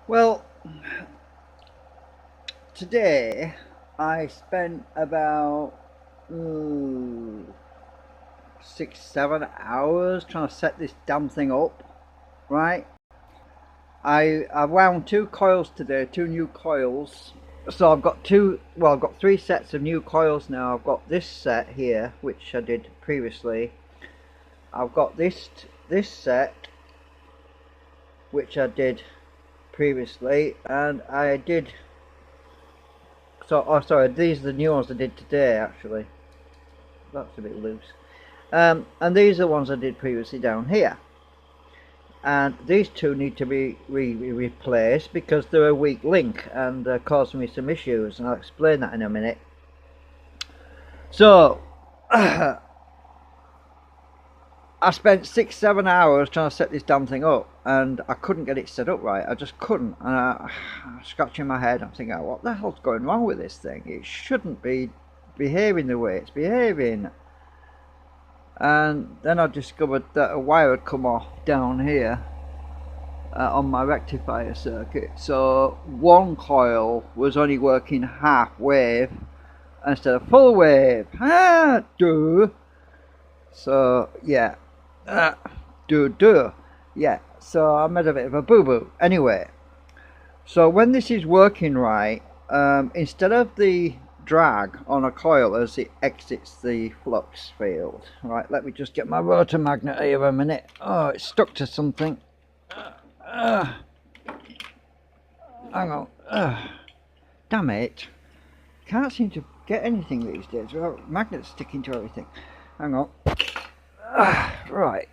Well, today I spent about 6, 7 hours trying to set this damn thing up. Right? I wound two coils today, two new coils. So I've got two. Well, I've got three sets of new coils now. I've got this set here, which I did previously. I've got this set, which I did previously, and I did. So, oh, sorry, these are the new ones I did today, actually. That's a bit loose. And these are the ones I did previously down here. And these two need to be replaced because they're a weak link and causing me some issues, and I'll explain that in a minute. So, I spent 6, 7 hours trying to set this damn thing up, and I couldn't get it set up right. I just couldn't. And I'm scratching my head. I'm thinking, what the hell's going wrong with this thing? It shouldn't be behaving the way it's behaving. And then I discovered that a wire had come off down here on my rectifier circuit. So one coil was only working half wave instead of full wave. So yeah. Yeah, so I made a bit of a boo-boo. Anyway, so when this is working right, instead of the drag on a coil as it exits the flux field, right, let me just get my rotor magnet here a minute. Oh, it's stuck to something. Hang on. Damn it. Can't seem to get anything these days without magnets sticking to everything. Hang on. Right.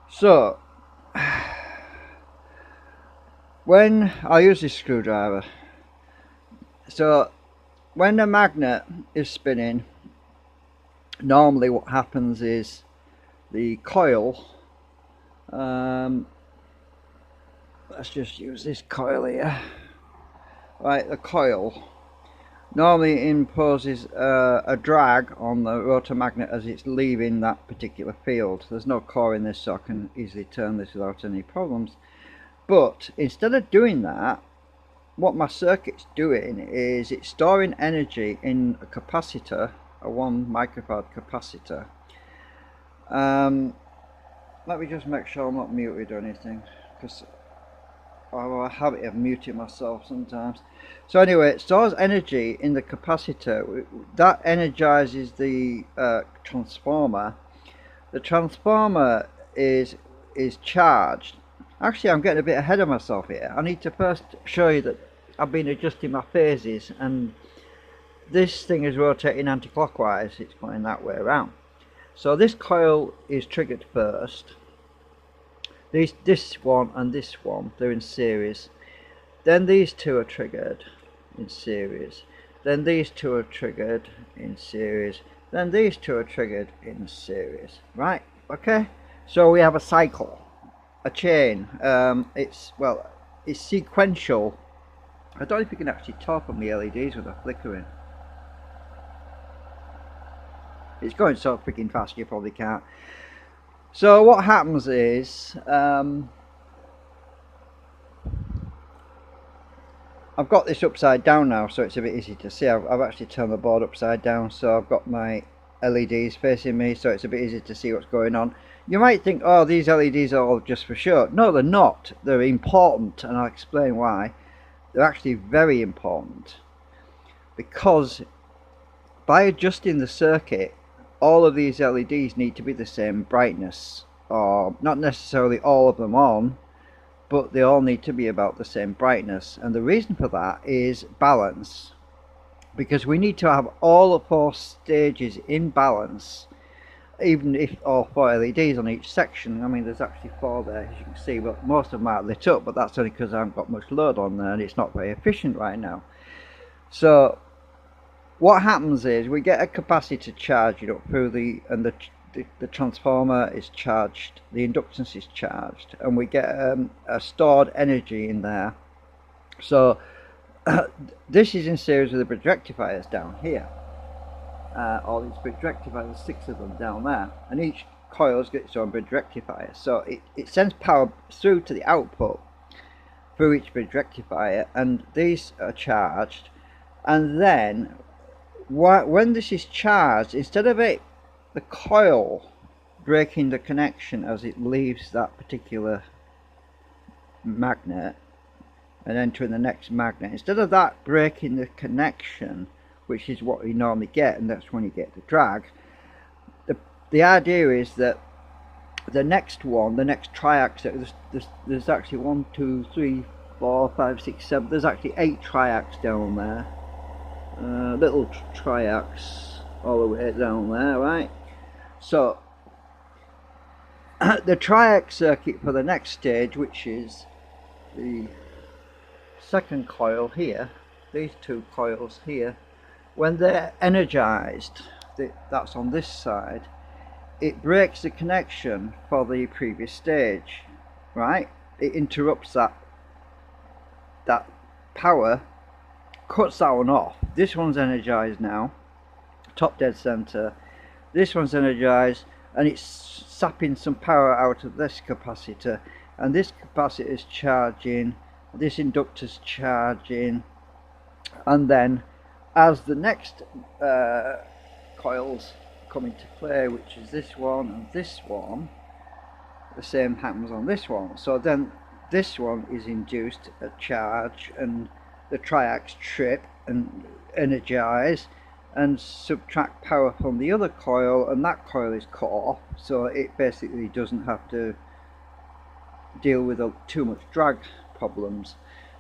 So, when I use this screwdriver, so when the magnet is spinning, normally what happens is the coil, let's just use this coil here, right, the coil normally imposes a drag on the rotor magnet as it's leaving that particular field. There's no core in this, so I can easily turn this without any problems. But instead of doing that, what my circuit's doing is it's storing energy in a capacitor, a 1 microfarad capacitor. Let me just make sure I'm not muted or anything, because I have a habit of muting myself sometimes. So anyway, it stores energy in the capacitor. That energizes the transformer. The transformer is charged. Actually, I'm getting a bit ahead of myself here. I need to first show you that I've been adjusting my phases, and this thing is rotating anti-clockwise. It's going that way around. So this coil is triggered first. This one and this one, they're in series. Then these two are triggered in series. Then these two are triggered in series. Then these two are triggered in series. Right? Okay? So we have a cycle, a chain. It's sequential. I don't know if you can actually top on the LEDs with a flickering. It's going so freaking fast you probably can't. So what happens is, I've got this upside down now, so it's a bit easy to see. I've actually turned the board upside down, so I've got my LEDs facing me, so it's a bit easy to see what's going on. You might think, oh, these LEDs are all just for show. No, they're not. They're important, and I'll explain why. They're actually very important, because by adjusting the circuit, all of these LEDs need to be the same brightness, or not necessarily all of them on, but they all need to be about the same brightness. And the reason for that is balance, because we need to have all the 4 stages in balance, even if all 4 LEDs on each section. I mean, there's actually 4 there, as you can see, but most of them are lit up, but that's only because I haven't got much load on there and it's not very efficient right now. So what happens is we get a capacitor charged up through the transformer is charged, the inductance is charged, and we get a stored energy in there. So this is in series with the bridge rectifiers down here. All these bridge rectifiers, 6 of them down there, and each coil's got its own bridge rectifier, so it sends power through to the output through each bridge rectifier, and these are charged, and then when this is charged, instead of the coil breaking the connection as it leaves that particular magnet and entering the next magnet, instead of that breaking the connection, which is what we normally get, and that's when you get the drag, the idea is that the next one, the next triax, there's actually 1, 2, 3, 4, 5, 6, 7, there's actually 8 triax down there, little triax all the way down there, right? So the triax circuit for the next stage, which is the second coil here, these two coils here, when they're energized, that's on this side, it breaks the connection for the previous stage, right? It interrupts that power, cuts that one off. This one's energized now, top dead center. This one's energized, and it's sapping some power out of this capacitor, and this capacitor is charging, this inductor's charging, and then as the next coils come into play, which is this one and this one, the same happens on this one. So then this one is induced a charge, and the triax trip and energize and subtract power from the other coil, and that coil is cut off, so it basically doesn't have to deal with too much drag problems.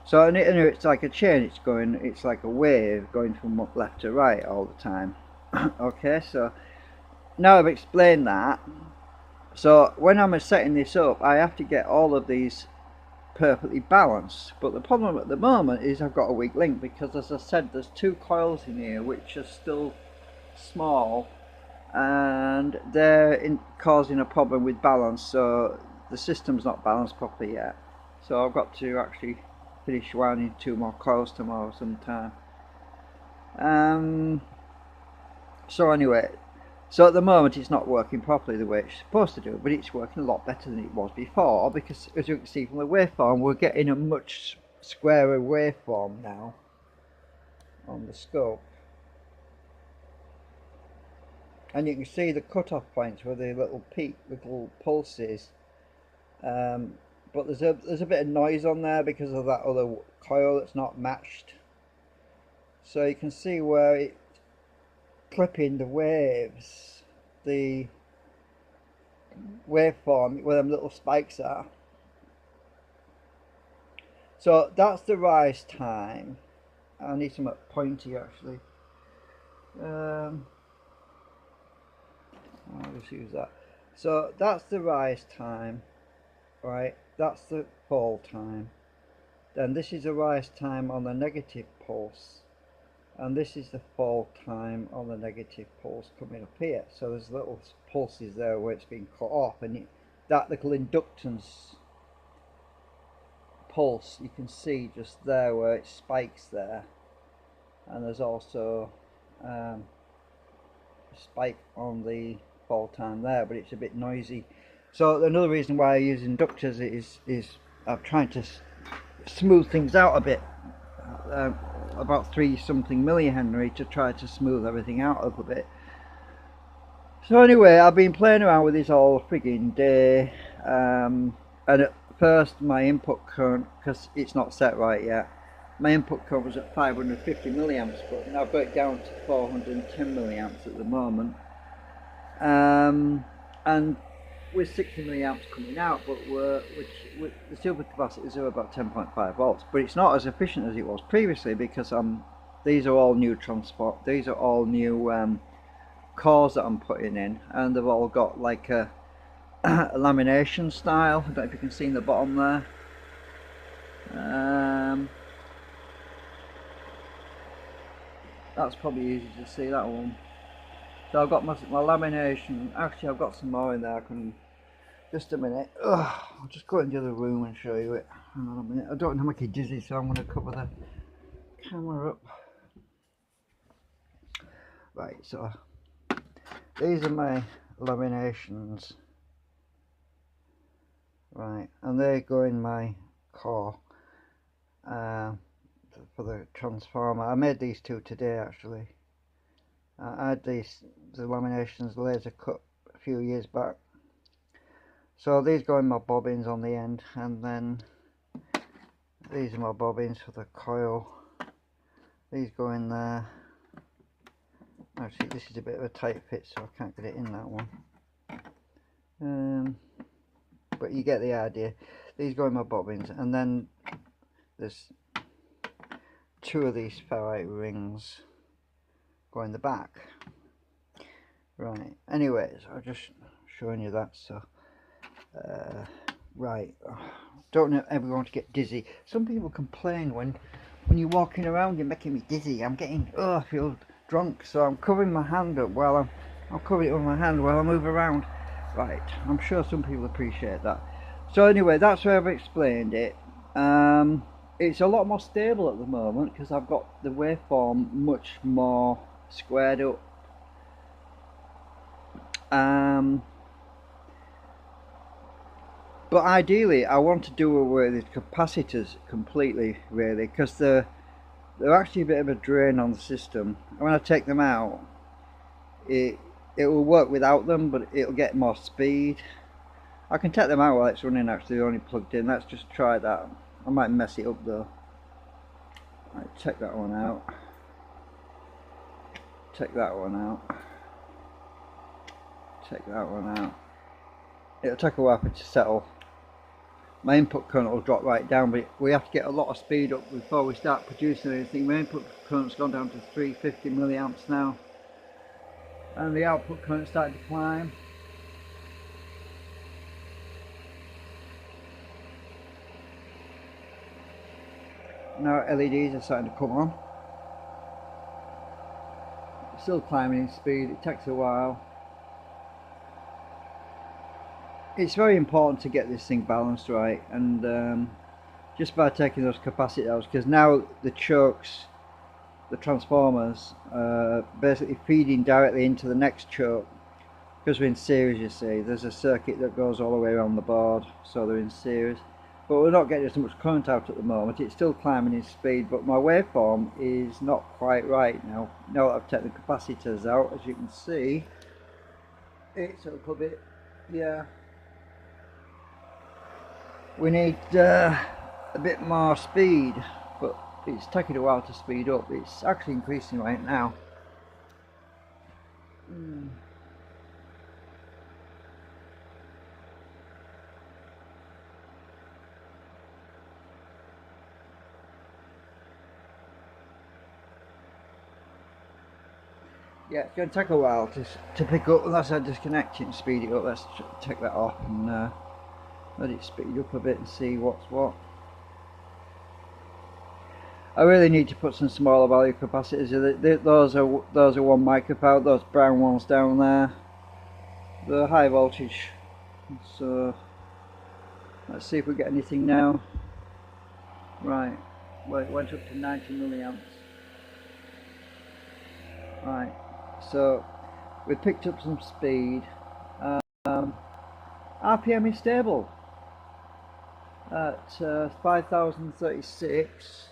So and it's like a chain, it's like a wave going from left to right all the time. Okay, so now I've explained that, so when I'm setting this up, I have to get all of these perfectly balanced, but the problem at the moment is I've got a weak link, because as I said, there's 2 coils in here which are still small, and they're causing a problem with balance, so the system's not balanced properly yet. So I've got to actually finish winding 2 more coils tomorrow sometime. So anyway, so at the moment it's not working properly the way it's supposed to do, but it's working a lot better than it was before, because as you can see from the waveform, we're getting a much squarer waveform now on the scope. And you can see the cutoff points where the little little pulses, but there's a bit of noise on there because of that other coil that's not matched. So you can see where it's clipping the waves, the waveform where them little spikes are. So that's the rise time. I need some pointy actually. I'll just use that. So that's the rise time, right? That's the fall time. Then this is the rise time on the negative pulse, and this is the fall time on the negative pulse coming up here. So there's little pulses there where it's been cut off, and that little inductance pulse you can see just there where it spikes there, and there's also a spike on the fall time there, but it's a bit noisy. So another reason why I use inductors is I'm trying to smooth things out a bit, about 3 something millihenry, to try to smooth everything out a little bit. So anyway, I've been playing around with this all frigging day, and at first my input current, because it's not set right yet, my input current was at 550 milliamps, but now I've got it down to 410 milliamps at the moment, and with 60 milliamps coming out, but with the silver capacitors are about 10.5 volts, but it's not as efficient as it was previously, because these are all new these are all new cores that I'm putting in, and they've all got like a lamination style. I don't know if you can see in the bottom there. That's probably easy to see, that one. So I've got my lamination. Actually, I've got some more in there. I can just a minute. I'll just go into the other room and show you it. Hang on a minute. I don't want to make you dizzy, so I'm going to cover the camera up. Right, so these are my laminations. Right, and they go in my core uh, for the transformer. I made these two today actually. I had the laminations laser cut a few years back. So these go in my bobbins on the end, and then these are my bobbins for the coil. These go in there. Actually, this is a bit of a tight fit, so I can't get it in that one. But you get the idea. These go in my bobbins, and then there's two of these ferrite rings go in the back. Right, anyways, I'm just showing you that. So right, don't ever want to get dizzy. Some people complain when you're walking around, you're making me dizzy. I'm getting, I feel drunk, so I'm covering my hand up while I'm covering it with my hand while I move around. Right, I'm sure some people appreciate that. So anyway, that's where I've explained it. It's a lot more stable at the moment because I've got the waveform much more squared up. But ideally I want to do away with the capacitors completely, really, because they're actually a bit of a drain on the system. When I take them out, it will work without them, but it'll get more speed. I can take them out while it's running, actually only plugged in. Let's just try that. I might mess it up though. Right, check that one out. Check that one out. Check that one out. It'll take a while for it to settle. My input current will drop right down, but we have to get a lot of speed up before we start producing anything. My input current's gone down to 350 milliamps now, and the output current started to climb. Now LEDs are starting to come on. Still climbing in speed, it takes a while. It's very important to get this thing balanced right, and just by taking those capacitors, because now the chokes, the transformers, basically feeding directly into the next choke, because we're in series, you see. There's a circuit that goes all the way around the board, so they're in series. But we're not getting as much current out at the moment. It's still climbing in speed, but my waveform is not quite right now. Now that I've taken the capacitors out, as you can see, it's a little bit, yeah. We need a bit more speed, but it's taking a while to speed up. It's actually increasing right now. Yeah, it's going to take a while to pick up unless I disconnect it and speed it up. Let's take that off and let it speed up a bit and see what's what. I really need to put some smaller value capacitors. Those are 1 microfarad. Those brown ones down there, the high voltage. So let's see if we get anything now. Right, well, it went up to 90 milliamps. Right, so we picked up some speed. RPM is stable at 5036.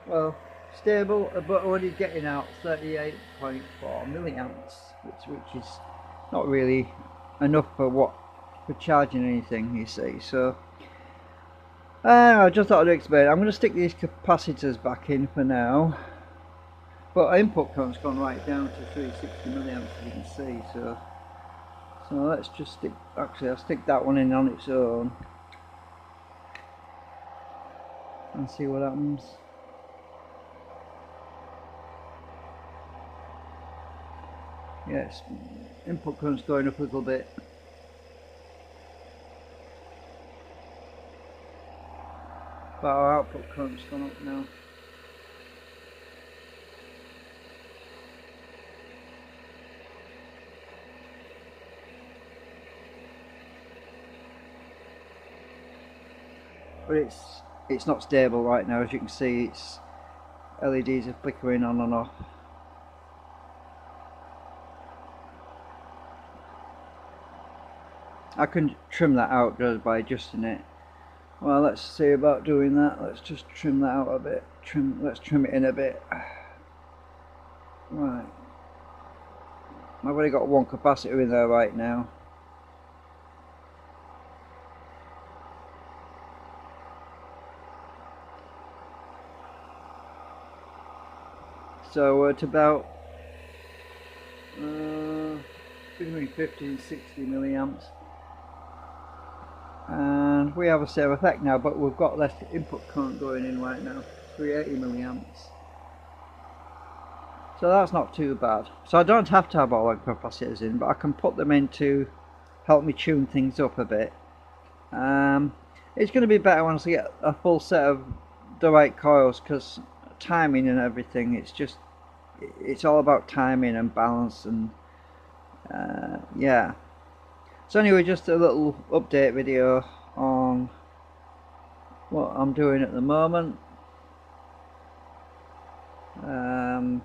Well, stable, but only getting out 38.4 milliamps, which is not really enough for charging anything, you see. So I just thought I'd explain. I'm going to stick these capacitors back in for now, but our input current's gone right down to 360 milliamps, as you can see. So let's just stick. Actually, I'll stick that one in on its own and see what happens. Yes, input current's going up a little bit. But our output current's gone up now. But it's not stable right now, as you can see. It's LEDs are flickering on and off. I can trim that out just by adjusting it. Well, let's see about doing that. Let's just trim that out a bit. Let's trim it in a bit. Right. I've only got one capacitor in there right now. So we're at about between 50 and 60 milliamps. And we have a same effect now, but we've got less input current going in right now, 380 milliamps. So that's not too bad. So I don't have to have all the capacitors in, but I can put them in to help me tune things up a bit. It's going to be better once I get a full set of the right coils, because timing and everything, it's all about timing and balance, and yeah. So anyway, just a little update video on what I'm doing at the moment. I'm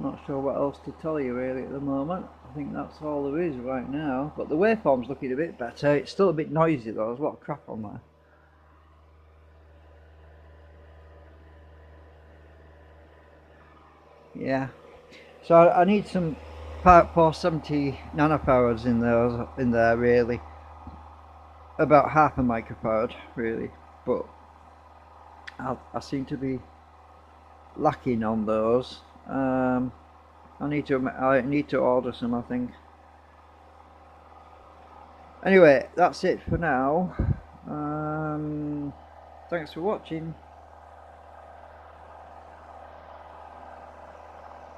not sure what else to tell you really at the moment. I think that's all there is right now. But the waveform's looking a bit better. It's still a bit noisy though. There's a lot of crap on there. Yeah. So I need some Part 470 nanofarads in there really. About half a microfarad really, but I seem to be lacking on those. I need to order some, I think. Anyway, that's it for now. Thanks for watching.